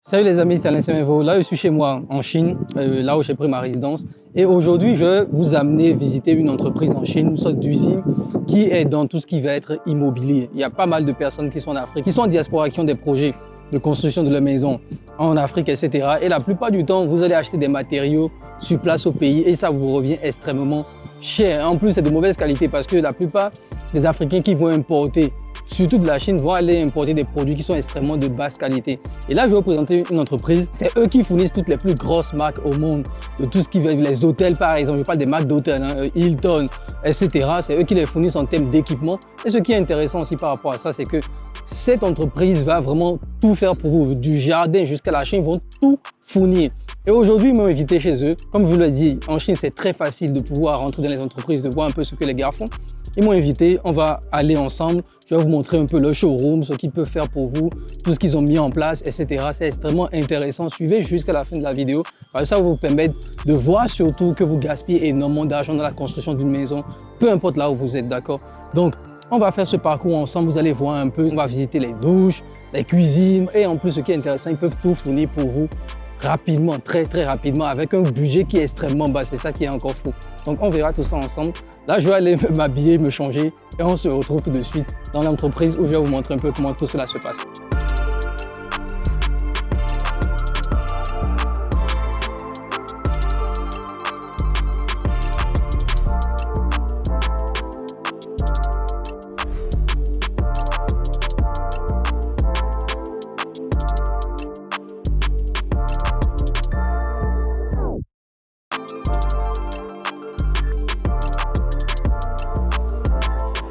Salut les amis, c'est Alain Semevo. Là, je suis chez moi en Chine, là où j'ai pris ma résidence. Et aujourd'hui, je vais vous amener visiter une entreprise en Chine, une sorte d'usine qui est dans tout ce qui va être immobilier. Il y a pas mal de personnes qui sont en Afrique, qui sont en diaspora, qui ont des projets de construction de leur maison en Afrique, etc. Et la plupart du temps, vous allez acheter des matériaux sur place au pays et ça vous revient extrêmement cher. En plus, c'est de mauvaise qualité parce que la plupart des Africains qui vont importer surtout de la Chine, vont aller importer des produits qui sont extrêmement de basse qualité. Et là, je vais vous présenter une entreprise. C'est eux qui fournissent toutes les plus grosses marques au monde, de tout ce qui veut, les hôtels par exemple. Je parle des marques d'hôtels, Hilton, etc. C'est eux qui les fournissent en termes d'équipement. Et ce qui est intéressant aussi par rapport à ça, c'est que cette entreprise va vraiment tout faire pour vous. Du jardin jusqu'à la Chine, ils vont tout fournir. Et aujourd'hui, ils m'ont invité chez eux. Comme je vous l'ai dit, en Chine, c'est très facile de pouvoir rentrer dans les entreprises, de voir un peu ce que les gars font. Ils m'ont invité, on va aller ensemble. Je vais vous montrer un peu le showroom, ce qu'ils peuvent faire pour vous, tout ce qu'ils ont mis en place, etc. C'est extrêmement intéressant. Suivez jusqu'à la fin de la vidéo. Parce que ça va vous permettre de voir surtout que vous gaspillez énormément d'argent dans la construction d'une maison, peu importe là où vous êtes, d'accord? Donc, on va faire ce parcours ensemble. Vous allez voir un peu. On va visiter les douches, les cuisines. Et en plus, ce qui est intéressant, ils peuvent tout fournir pour vous rapidement, très rapidement, avec un budget qui est extrêmement bas. C'est ça qui est encore fou. Donc, on verra tout ça ensemble. Là, je vais aller m'habiller, me changer et on se retrouve tout de suite dans l'entreprise où je vais vous montrer un peu comment tout cela se passe.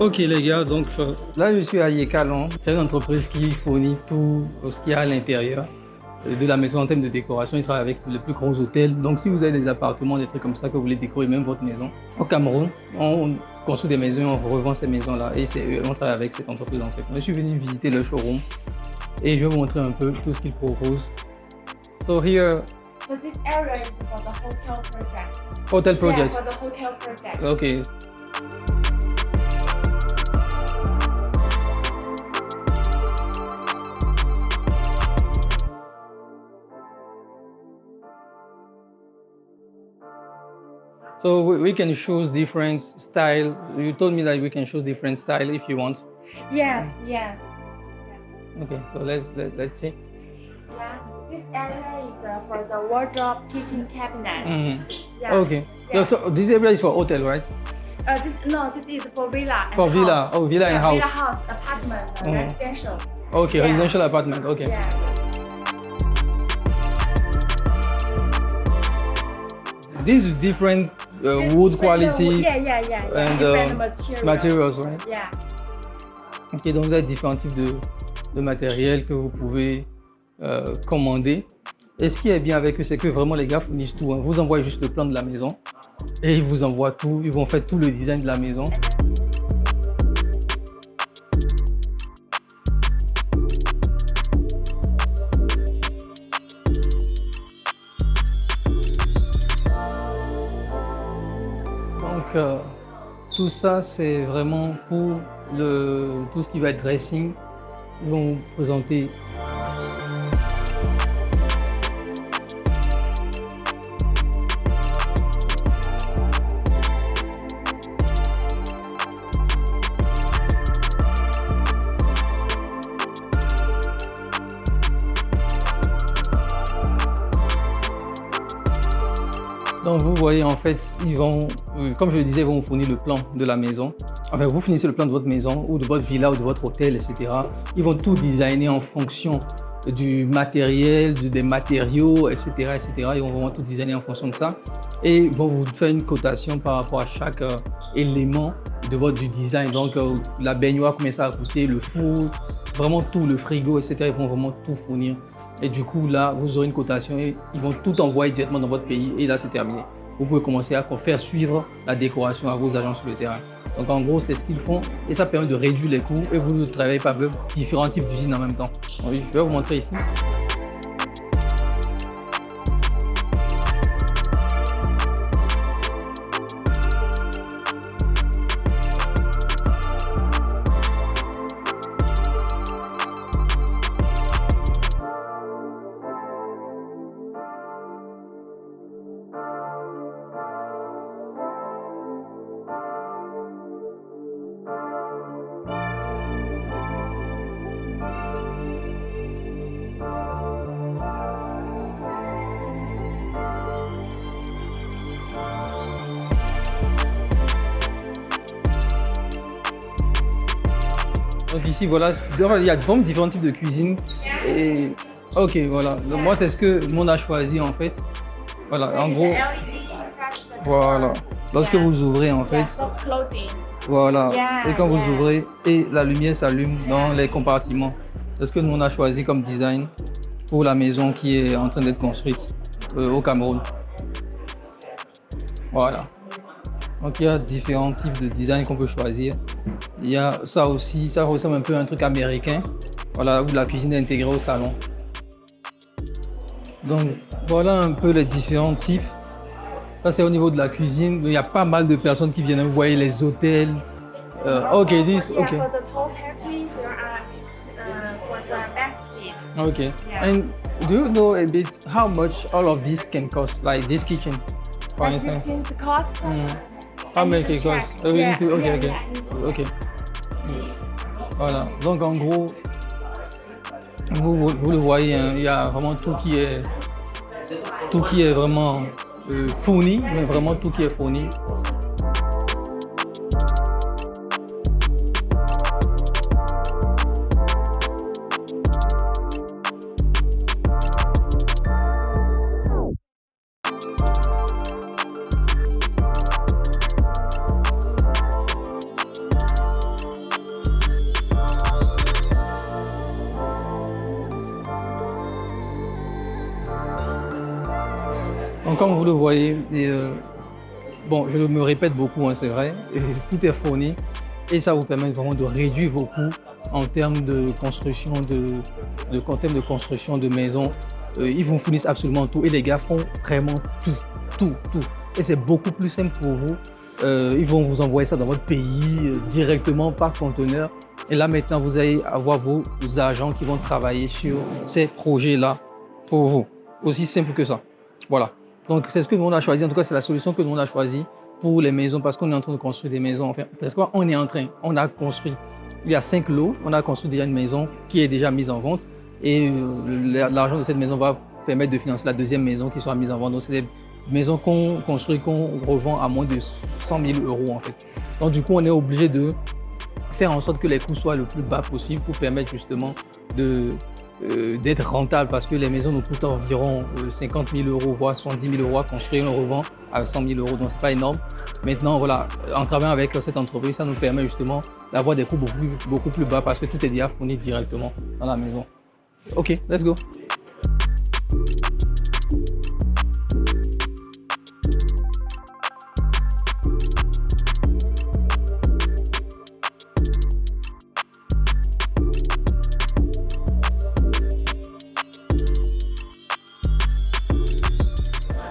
Ok les gars, donc là je suis à Yekalon. C'est une entreprise qui fournit tout ce qu'il y a à l'intérieur de la maison en termes de décoration. Ils travaillent avec les plus gros hôtels. Donc si vous avez des appartements, des trucs comme ça que vous voulez décorer même votre maison. Au Cameroun, on construit des maisons et on revend ces maisons-là. Et on travaille avec cette entreprise en fait. Je suis venu visiter le showroom et je vais vous montrer un peu tout ce qu'ils proposent. So here. So this area is for the hotel project. Hotel project. Yeah, for the hotel project. Okay. So we can choose different style. You told me that we can choose different style if you want. Yes. Okay, so let's see. Yeah, this area is for the wardrobe, kitchen cabinet. Yeah. Okay. Yeah. So this area is for hotel, right? This is for villa. And For villa. house. Oh, villa and house. Villa house, apartment, residential. Okay, Yeah. residential apartment. Okay. Yeah. This is different wood quality. Yeah. And different materials, right? Yeah. Ok, donc vous avez différents types de matériel que vous pouvez commander. Et ce qui est bien avec eux, c'est que vraiment les gars fournissent tout. Hein. Vous envoyez juste le plan de la maison et ils vous envoient tout. Ils vont faire tout le design de la maison. Donc tout ça, c'est vraiment pour tout ce qui va être dressing. Ils vont vous présenter. Donc vous voyez en fait, ils vont, comme je le disais, ils vont vous fournir le plan de la maison. Enfin, vous finissez le plan de votre maison ou de votre villa ou de votre hôtel, etc. Ils vont tout designer en fonction du matériel, des matériaux, etc., etc. Ils vont vraiment tout designer en fonction de ça. Et ils vont vous faire une cotation par rapport à chaque élément du design. Donc la baignoire, combien ça va coûter, le four, vraiment tout, le frigo, etc. Ils vont vraiment tout fournir. Et du coup, là, vous aurez une cotation et ils vont tout envoyer directement dans votre pays et là, c'est terminé. Vous pouvez commencer à faire suivre la décoration à vos agents sur le terrain. Donc, en gros, c'est ce qu'ils font et ça permet de réduire les coûts et vous ne travaillez pas avec différents types d'usines en même temps. Donc, je vais vous montrer ici. ici, voilà, il y a vraiment différents types de cuisine. Et ok, voilà. Donc, moi, c'est ce que nous on a choisi en fait. Voilà, en gros, voilà. Lorsque vous ouvrez en fait, voilà. Et quand vous ouvrez, et la lumière s'allume dans les compartiments. C'est ce que nous on a choisi comme design pour la maison qui est en train d'être construite au Cameroun. Voilà. Donc il y a différents types de design qu'on peut choisir. Il y a ça aussi, ça ressemble un peu à un truc américain. Voilà, où la cuisine est intégrée au salon. Donc voilà un peu les différents types. Ça c'est au niveau de la cuisine. Il y a pas mal de personnes qui viennent. Vous voyez les hôtels. Ok, this, ok. For the whole pantry, there are for the basket. Okay. Yeah. And do you know a bit how much all of this can cost? Like this kitchen, for Like instance. this is the cost. How I need much to it costs? check. Oh, you Yeah, need to, okay, yeah, okay. yeah, I need to- Ok. Voilà. Donc en gros, vous le voyez, hein, il y a vraiment tout qui est vraiment fourni, mais vraiment tout qui est fourni. Donc comme vous le voyez, bon, je me répète beaucoup, hein, c'est vrai, et tout est fourni et ça vous permet vraiment de réduire vos coûts en termes de construction en termes de construction de maisons. Ils vous fournissent absolument tout et les gars font vraiment tout. Et c'est beaucoup plus simple pour vous. Ils vont vous envoyer ça dans votre pays directement par conteneur. Et là maintenant, vous allez avoir vos agents qui vont travailler sur ces projets-là pour vous. Aussi simple que ça. Voilà. Donc c'est ce que nous on a choisi. En tout cas, c'est la solution que nous on a choisie pour les maisons parce qu'on est en train de construire des maisons. Enfin, on a construit. Il y a 5 lots. On a construit déjà une maison qui est déjà mise en vente. Et l'argent de cette maison va permettre de financer la deuxième maison qui sera mise en vente. Donc c'est des maisons qu'on construit, qu'on revend à moins de 100 000 € en fait. Donc du coup, on est obligé de faire en sorte que les coûts soient le plus bas possible pour permettre justement d'être rentable parce que les maisons nous coûtent environ 50 000 €, voire 70 000 € à construire, on revend à 100 000 €, donc c'est pas énorme. Maintenant, voilà, en travaillant avec cette entreprise, ça nous permet justement d'avoir des coûts beaucoup plus bas parce que tout est déjà fourni directement dans la maison. Ok, let's go.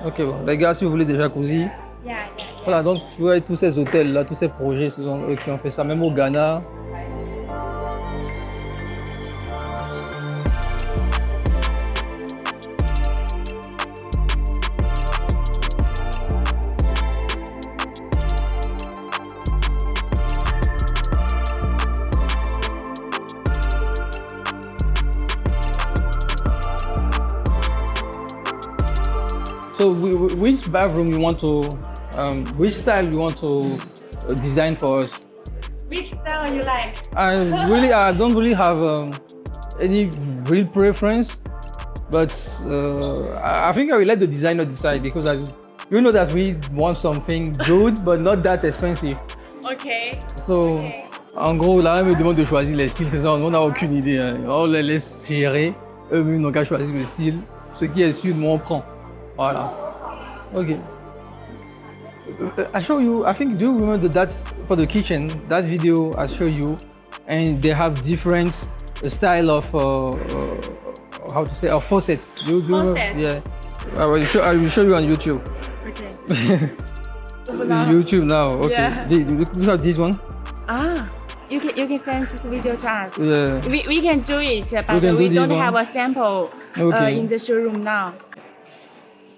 Ok, bon, les gars, si vous voulez des jacuzzi, Yeah. voilà, donc vous voyez tous ces hôtels-là, tous ces projets, ce sont eux qui ont fait ça, même au Ghana. So which bathroom you want to, which style you want to design for us? Which style you like? I don't really have any real preference, but I think I will let the designer decide because you know that we want something good but not that expensive. Okay. So, Okay. en gros, là, ils me demandent de choisir les styles, c'est ça, on n'a aucune idée. Hein. On les laisse gérer, eux-mêmes n'ont qu'à choisir le style. Ce qui est sûr, nous on prend. Voilà. Ok. I show you, I think, do you remember that for the kitchen, that video I show you, and they have different style of, how to say, a faucet. Do you remember? Faucet? Yeah. I will show you on YouTube. Okay. YouTube now, okay. Yeah. You have this one? Ah, you can send this video to us. Yeah. We can do it, but can do we this don't one? have a sample Okay. in the showroom now.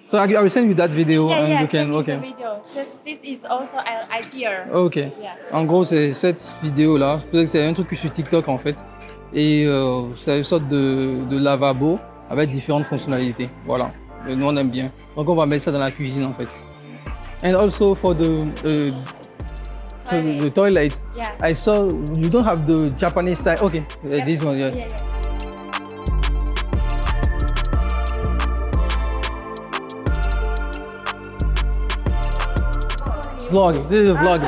So I will send you that video and Yeah, you can, send me okay. the video. This is also an idea. Ok. Yeah. En gros, c'est cette vidéo-là. C'est un truc sur TikTok en fait. Et c'est une sorte de lavabo avec différentes fonctionnalités. Voilà. Et nous, on aime bien. Donc, on va mettre ça dans la cuisine en fait. And also for the the toilet. Yeah. I saw you don't have the Japanese style. Okay, this one, yeah. Yeah, yeah. Vlog, this is a vlog.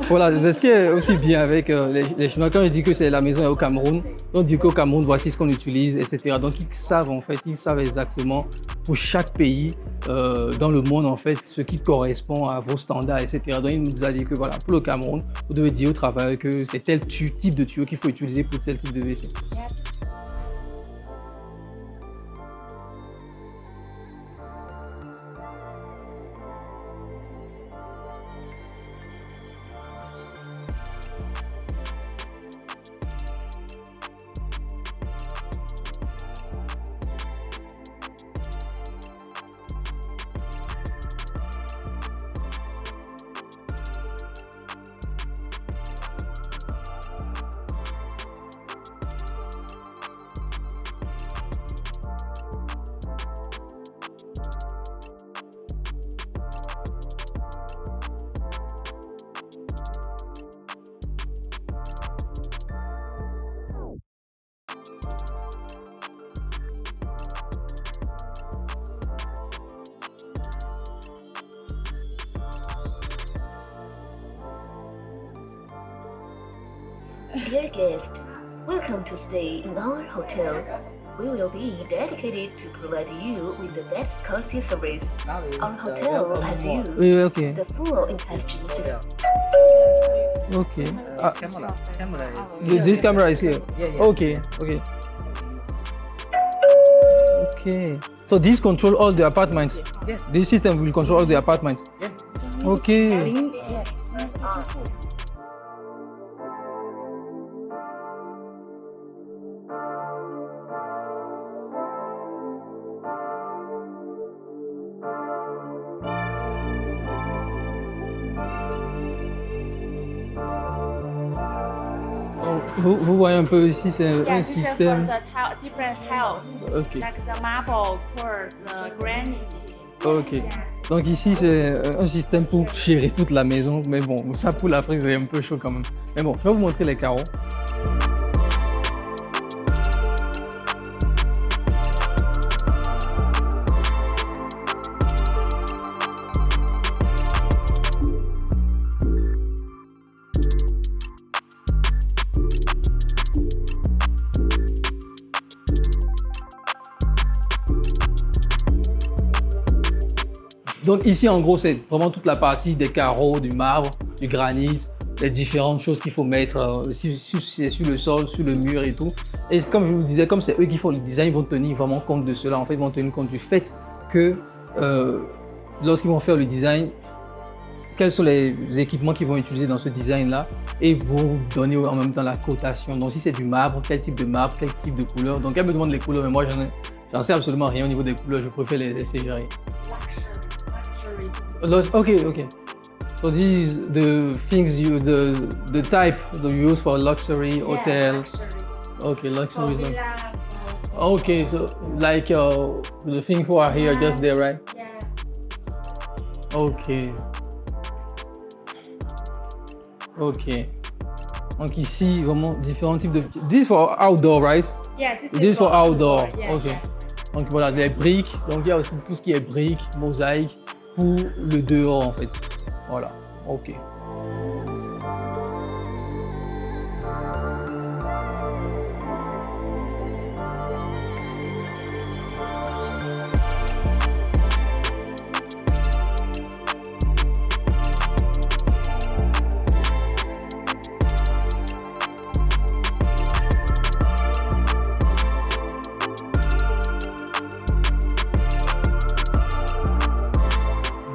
Voilà, c'est ce qui est aussi bien avec les Chinois. Quand je dis que c'est la maison est au Cameroun, on dit qu'au Cameroun, voici ce qu'on utilise, etc. Donc ils savent en fait, ils savent exactement pour chaque pays dans le monde en fait ce qui correspond à vos standards, etc. Donc il nous a dit que voilà, pour le Cameroun, vous devez dire au travail que c'est tel type de tuyau qu'il faut utiliser pour tel type de WC. Yeah. Dear guest, welcome to stay in our hotel. We will be dedicated to provide you with the best quality service. Our hotel has used Oui, ok. the full intelligence system. Ok. Ah, Camera. this camera is here. Yeah. Okay, okay. Okay. So this control all the apartments. Yes. This system will control all the apartments. Yes. Okay. Donc, vous voyez un peu ici, c'est Yeah, un this is for système. the different tiles, Ok. like the marble, quartz, the granite. Ok. Yeah. Donc ici, c'est un système pour gérer toute la maison. Mais bon, ça pour l'Afrique, c'est un peu chaud quand même. Mais bon, je vais vous montrer les carreaux. Donc ici, en gros, c'est vraiment toute la partie des carreaux, du marbre, du granit, les différentes choses qu'il faut mettre, si c'est sur le sol, sur le mur et tout. Et comme je vous disais, comme c'est eux qui font le design, ils vont tenir vraiment compte de cela. En fait, ils vont tenir compte du fait que lorsqu'ils vont faire le design, quels sont les équipements qu'ils vont utiliser dans ce design-là et vont vous donner en même temps la cotation. Donc si c'est du marbre, quel type de marbre, quel type de couleur. Donc elle me demande les couleurs, mais moi j'en sais absolument rien au niveau des couleurs, je préfère les laisser gérer. Luxury. Okay. So these the things the type you use for luxury hotel. Luxury. Okay, For luxury. villa, Okay, so like the things who are here just there, right? yeah. Okay. Ok. Donc ici, vraiment différents types de... This for outdoor, right? Yeah, This is for outdoor. Yeah, Ok. yeah. Donc voilà, les briques. Donc il y a aussi tout ce qui est briques, mosaïques pour le dehors en fait. Voilà. Ok.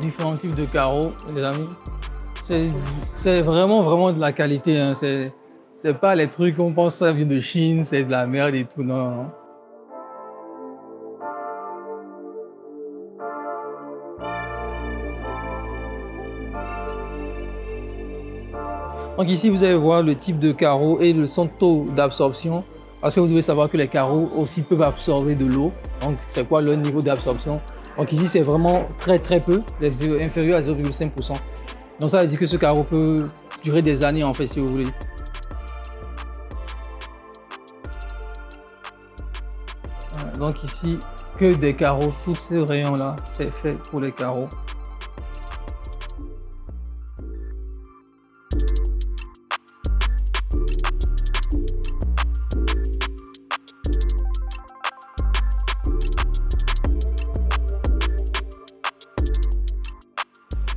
Différents types de carreaux, les amis. C'est vraiment de la qualité. Hein. C'est pas les trucs qu'on pense ça vient de Chine, c'est de la merde et tout. Non, non. Donc ici, vous allez voir le type de carreau et son taux d'absorption. Parce que vous devez savoir que les carreaux aussi peuvent absorber de l'eau. Donc, c'est quoi leur niveau d'absorption? Donc ici, c'est vraiment très peu, inférieur à 0,5%. Donc ça veut dire que ce carreau peut durer des années en fait, si vous voulez. Voilà, donc ici, que des carreaux, tout ce rayon-là, c'est fait pour les carreaux.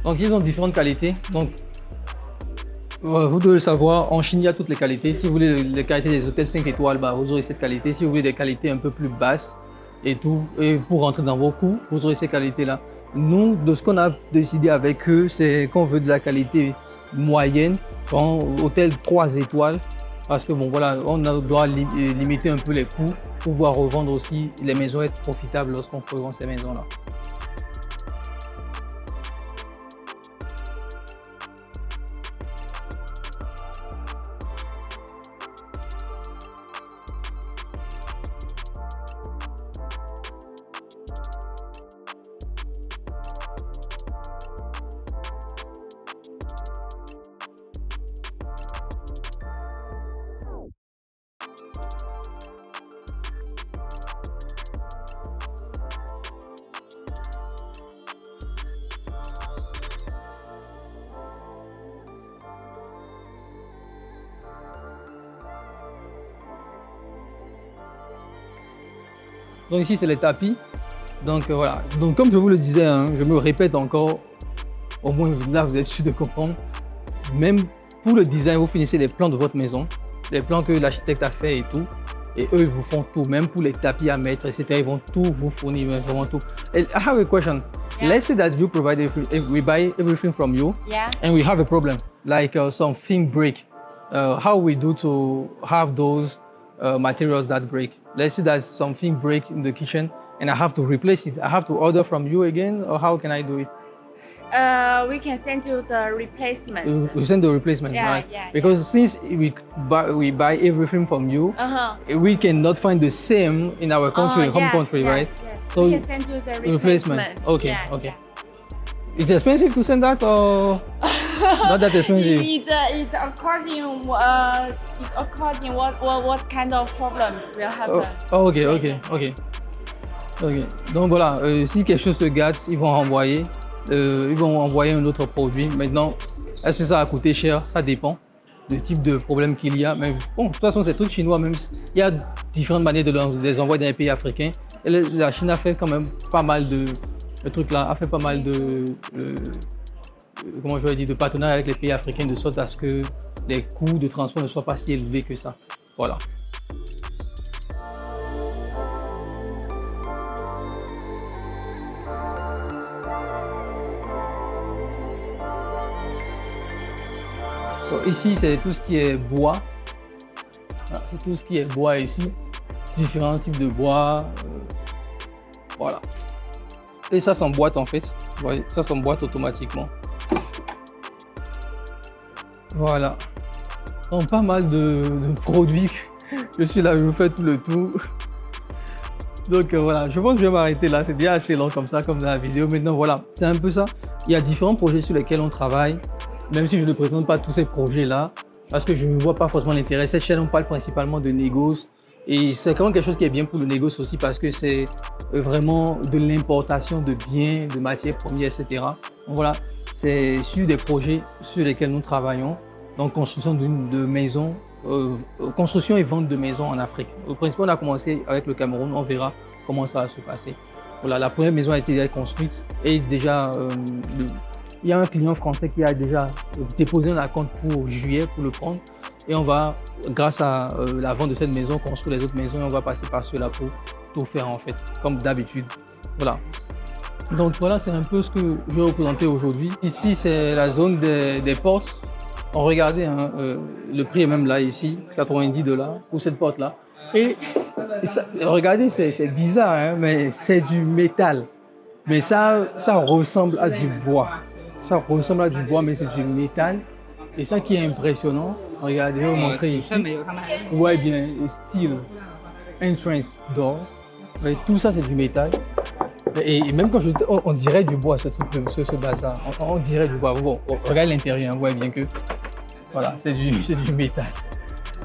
Donc ils ont différentes qualités. Donc vous devez le savoir, en Chine il y a toutes les qualités. Si vous voulez les qualités des hôtels 5 étoiles, bah, vous aurez cette qualité. Si vous voulez des qualités un peu plus basses et tout, et pour rentrer dans vos coûts, vous aurez ces qualités-là. Nous, de ce qu'on a décidé avec eux, c'est qu'on veut de la qualité moyenne, en hôtel 3 étoiles. Parce que bon voilà, on doit limiter un peu les coûts pour pouvoir revendre aussi les maisons, être profitables lorsqu'on revend ces maisons-là. Donc ici, c'est les tapis. Donc voilà. Donc comme je vous le disais, hein, je me répète encore, au moins là, vous êtes sûr de comprendre. Même pour le design, vous finissez les plans de votre maison, les plans que l'architecte a fait et tout. Et eux, ils vous font tout, même pour les tapis à mettre, etc. Ils vont tout vous fournir, vraiment tout. And I have a question. Yeah. Let's say that you provide if we buy everything from you, Yeah. and we have a problem, like something break. How we do to have those materials that break? Let's say that something break in the kitchen, and I have to replace it. I have to order from you again, or how can I do it? We can send you the replacement. You send the replacement, Yeah, right? yeah, Because since we buy everything from you, we cannot find the same in our country, home country, right? Yes. So We can send you the replacement. Okay, Yeah, okay. yeah. It's expensive to send that, or not that expensive? It's according what kind of problems will happen. Oh, ok. Donc voilà, si quelque chose se gâte, ils vont renvoyer. Ils vont envoyer un autre produit. Maintenant, est-ce que ça va coûter cher? Ça dépend du type de problème qu'il y a. Mais bon, de toute façon, c'est tout chinois. Même il y a différentes manières de les envoyer dans les pays africains. Et la Chine a fait quand même pas mal de trucs là, a fait pas mal de comment je vais dire, de partenariats avec les pays africains de sorte à ce que les coûts de transport ne soient pas si élevés que ça. Voilà. Donc, ici, c'est tout ce qui est bois. Ah, c'est tout ce qui est bois ici. Différents types de bois. Voilà. Et ça s'emboîte en fait. Vous voyez, ça s'emboîte automatiquement. Voilà. Donc, pas mal de produits. Je suis là, je vous fais tout le tour. Donc voilà, je pense que je vais m'arrêter là. C'est déjà assez long comme ça, comme dans la vidéo. Maintenant, voilà, c'est un peu ça. Il y a différents projets sur lesquels on travaille. Même si je ne présente pas tous ces projets-là, parce que je ne vois pas forcément l'intérêt. Cette chaîne, on parle principalement de négoce. Et c'est quand même quelque chose qui est bien pour le négoce aussi, parce que c'est vraiment de l'importation de biens, de matières premières, etc. Donc voilà, c'est sur des projets sur lesquels nous travaillons. Donc construction de maisons, construction et vente de maisons en Afrique. Au principe, on a commencé avec le Cameroun, on verra comment ça va se passer. Voilà, la première maison a été déjà construite et déjà, il y a un client français qui a déjà déposé un acompte pour juillet pour le prendre. Et on va, grâce à la vente de cette maison, construire les autres maisons et on va passer par cela pour tout faire en fait, comme d'habitude. Voilà. Donc voilà, c'est un peu ce que je vais représenter aujourd'hui. Ici, c'est la zone des portes. On regardait, hein, le prix est même là, ici, 90 $ pour cette porte-là. Et ça, regardez, c'est bizarre, hein, mais c'est du métal. Mais ça ressemble à du bois. Ça ressemble à du bois, mais c'est du métal. Et ça qui est impressionnant, regardez, je vais vous montrer ici. Ouais, bien, style entrance door. Mais tout ça, c'est du métal. Et même quand on dirait du bois, ce bazar. On dirait du bois. Bon, regarde l'intérieur, on voit bien que voilà, c'est du métal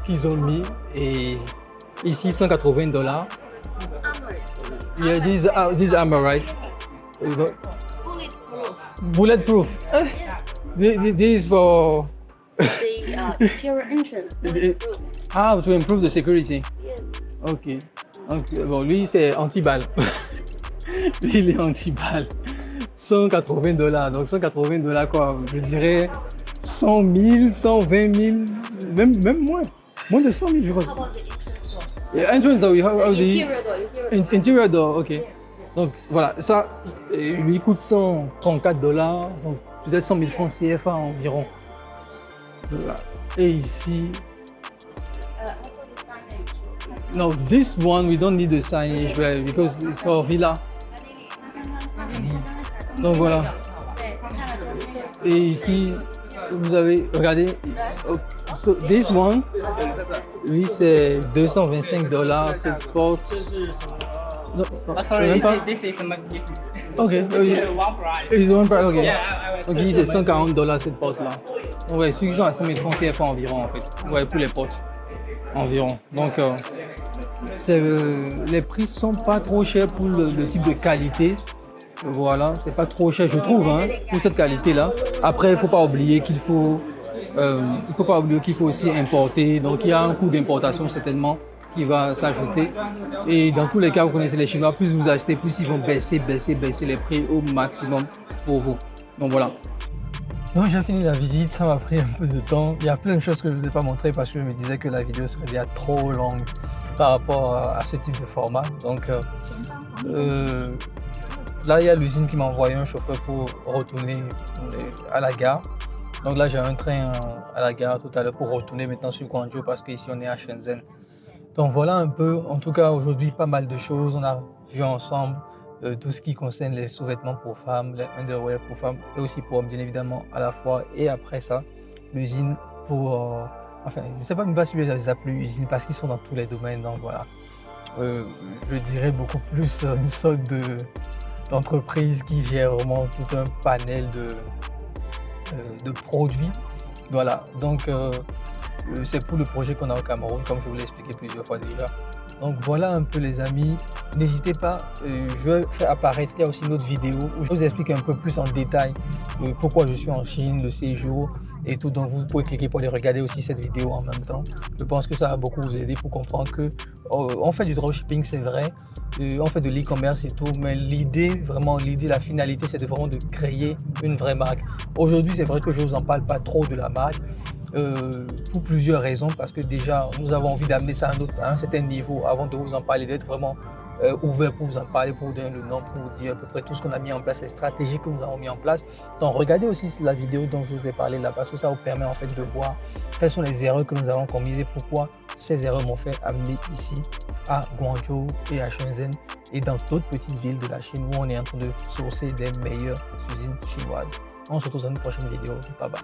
qu'ils ont mis. Et ici, $180. Yeah, this armor, right? Bulletproof. This is for The interior entrance. Bulletproof. to improve the security. Yes. Ok. Bon, lui, c'est anti-balle. Lui, il est anti-balle. $180. Donc, $180, quoi. Je dirais 100 000, 120 000, même moins. Moins de 100 000, je crois. How about the entrance door? Yeah, entrance door, you have The the interior door. interior door, ok. Donc, voilà, ça, lui coûte $134. Donc, peut-être 100 000 francs CFA environ. Voilà. Et ici, Also the signage. no, this one we don't need the signage because it's for villa. Donc voilà. Et ici, vous avez, regardez, so this one, lui c'est $225 cette porte. Non, même pas. This is Ok, one price. ils ont un prix, ok. Yeah, I was Donc ici c'est $140 cette porte là. Ouais, ceux qui sont à 5 000 francs CFA environ en fait. Ouais, pour les portes environ. Donc les prix sont pas trop chers pour le type de qualité. Voilà, c'est pas trop cher je trouve hein, pour cette qualité là. Après il faut pas oublier qu'il faut aussi importer. Donc il y a un coût d'importation certainement qui va s'ajouter. Et dans tous les cas, vous connaissez les Chinois, plus vous achetez, plus ils vont baisser les prix au maximum pour vous. Donc voilà. Donc j'ai fini la visite, ça m'a pris un peu de temps. Il y a plein de choses que je ne vous ai pas montrées parce que je me disais que la vidéo serait déjà trop longue par rapport à ce type de format. Donc là, il y a l'usine qui m'a envoyé un chauffeur pour retourner à la gare. Donc là, j'ai un train à la gare tout à l'heure pour retourner maintenant sur Guangzhou parce qu'ici, on est à Shenzhen. Donc voilà un peu, en tout cas aujourd'hui, pas mal de choses. On a vu ensemble tout ce qui concerne les sous-vêtements pour femmes, les underwear pour femmes et aussi pour hommes, bien évidemment, à la fois. Et après ça, l'usine pour... enfin, je ne sais pas même pas si je les appelle usine parce qu'ils sont dans tous les domaines. Donc voilà, je dirais beaucoup plus une sorte d'entreprise qui gère vraiment tout un panel de produits. Voilà, donc c'est pour le projet qu'on a au Cameroun, comme je vous l'ai expliqué plusieurs fois déjà. Donc voilà un peu les amis, n'hésitez pas, je vais faire apparaître, il y a aussi une autre vidéo où je vous explique un peu plus en détail pourquoi je suis en Chine, le séjour et tout, donc vous pouvez cliquer pour aller regarder aussi cette vidéo en même temps. Je pense que ça va beaucoup vous aider pour comprendre que on fait du dropshipping, c'est vrai, on fait de l'e-commerce et tout, mais l'idée, la finalité, c'est vraiment de créer une vraie marque. Aujourd'hui, c'est vrai que je ne vous en parle pas trop de la marque, pour plusieurs raisons, parce que déjà nous avons envie d'amener ça à un certain niveau avant de vous en parler, d'être vraiment ouvert pour vous en parler, pour vous donner le nom, pour vous dire à peu près tout ce qu'on a mis en place, les stratégies que nous avons mis en place. Donc regardez aussi la vidéo dont je vous ai parlé là, parce que ça vous permet en fait de voir quelles sont les erreurs que nous avons commises et pourquoi ces erreurs m'ont fait amener ici à Guangzhou et à Shenzhen et dans d'autres petites villes de la Chine où on est en train de sourcer des meilleures usines chinoises. On se retrouve dans une prochaine vidéo. Bye bye.